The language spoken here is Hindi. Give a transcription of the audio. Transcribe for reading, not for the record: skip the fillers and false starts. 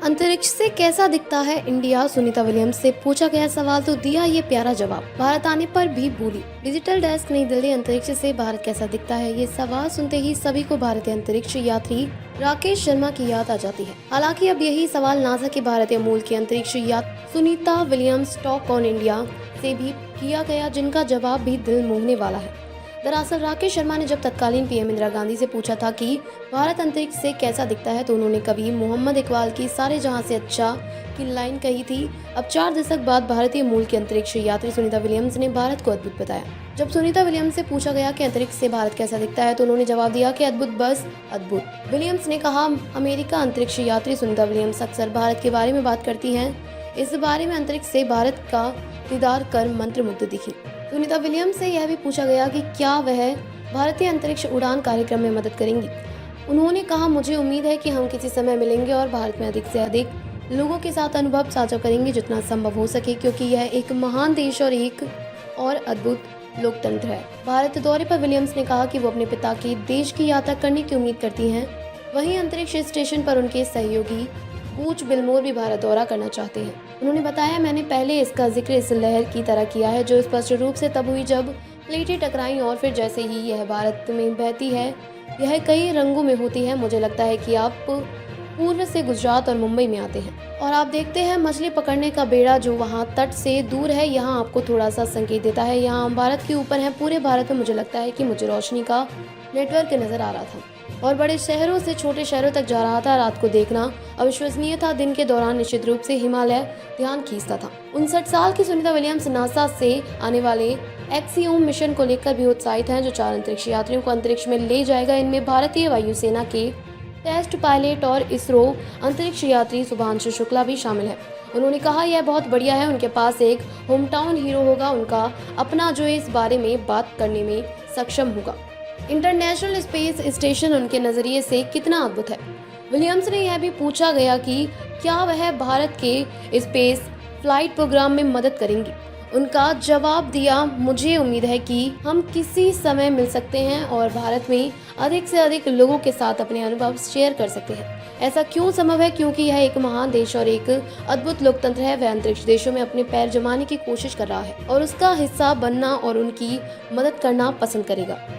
अंतरिक्ष से कैसा दिखता है इंडिया, सुनीता विलियम्स से पूछा गया सवाल तो दिया ये प्यारा जवाब। भारत आने पर भी भूली। डिजिटल डेस्क, नई दिल्ली। अंतरिक्ष से भारत कैसा दिखता है, ये सवाल सुनते ही सभी को भारतीय अंतरिक्ष यात्री राकेश शर्मा की याद आ जाती है। हालांकि अब यही सवाल नासा के भारतीय मूल की अंतरिक्ष यात्री Sunita Williams talk on India से भी किया गया, जिनका जवाब भी दिल मोहने वाला है। दरअसल राकेश शर्मा ने जब तत्कालीन पीएम इंदिरा गांधी से पूछा था कि भारत अंतरिक्ष से कैसा दिखता है, तो उन्होंने कभी मोहम्मद इकबाल की सारे जहां से अच्छा की लाइन कही थी। अब 4 दशक बाद भारतीय मूल की अंतरिक्ष यात्री सुनीता विलियम्स ने भारत को अद्भुत बताया। जब सुनीता विलियम्स से पूछा गया कि अंतरिक्ष से भारत कैसा दिखता है, तो उन्होंने जवाब दिया कि अद्भुत, बस अद्भुत। विलियम्स ने कहा, अमेरिका अंतरिक्ष यात्री सुनीता विलियम्स अक्सर भारत के बारे में बात करती हैं। इस बारे में अंतरिक्ष से भारत का दीदार कर मंत्रमुग्ध दिखी। सुनीता विलियम्स से यह भी पूछा गया कि क्या वह भारतीय अंतरिक्ष उड़ान कार्यक्रम में मदद करेंगी। उन्होंने कहा, मुझे उम्मीद है कि हम किसी समय मिलेंगे और भारत में अधिक से अधिक लोगों के साथ अनुभव साझा करेंगे जितना संभव हो सके, क्योंकि यह एक महान देश और एक और अद्भुत लोकतंत्र है। भारत दौरे पर विलियम्स ने कहा कि वो अपने पिता के देश की यात्रा करने की उम्मीद करती हैं। वहीं अंतरिक्ष स्टेशन पर उनके सहयोगी बूच बिलमोर भी भारत दौरा करना चाहते हैं। उन्होंने बताया, मैंने पहले इसका जिक्र इस लहर की तरह किया है जो स्पष्ट रूप से तब हुई जब प्लेटें टकराईं और फिर जैसे ही यह भारत में बहती है, यह कई रंगों में होती है। मुझे लगता है कि आप पूर्व से गुजरात और मुंबई में आते हैं और आप देखते हैं मछली पकड़ने का बेड़ा जो वहाँ तट से दूर है, यहाँ आपको थोड़ा सा संकेत देता है। यहाँ हम भारत के ऊपर हैं। पूरे भारत में मुझे लगता है कि मुझे रोशनी का नेटवर्क नजर आ रहा था और बड़े शहरों से छोटे शहरों तक जा रहा था। रात को देखना अविश्वसनीय था, दिन के दौरान निश्चित रूप से हिमालय ध्यान खींचता था। 59 साल की सुनीता विलियम्स नासा से आने वाले एक्सियोम मिशन को लेकर भी उत्साहित हैं, जो 4 अंतरिक्ष यात्रियों को अंतरिक्ष में ले जाएगा। इनमें भारतीय वायुसेना के टेस्ट पायलट और इसरो अंतरिक्ष यात्री शुभांशु शुक्ला भी शामिल है। उन्होंने कहा, यह बहुत बढ़िया है, उनके पास एक होम टाउन हीरो होगा, उनका अपना, जो इस बारे में बात करने में सक्षम होगा। इंटरनेशनल स्पेस स्टेशन उनके नजरिए से कितना अद्भुत है। विलियम्स ने यह भी पूछा गया कि क्या वह भारत के स्पेस फ्लाइट प्रोग्राम में मदद करेंगी। उनका जवाब दिया, मुझे उम्मीद है कि हम किसी समय मिल सकते हैं और भारत में अधिक से अधिक लोगों के साथ अपने अनुभव शेयर कर सकते हैं। ऐसा क्यों संभव है? क्योंकि यह एक महान देश और एक अद्भुत लोकतंत्र है। वह अंतरिक्ष देशों में अपने पैर जमाने की कोशिश कर रहा है और उसका हिस्सा बनना और उनकी मदद करना पसंद करेगा।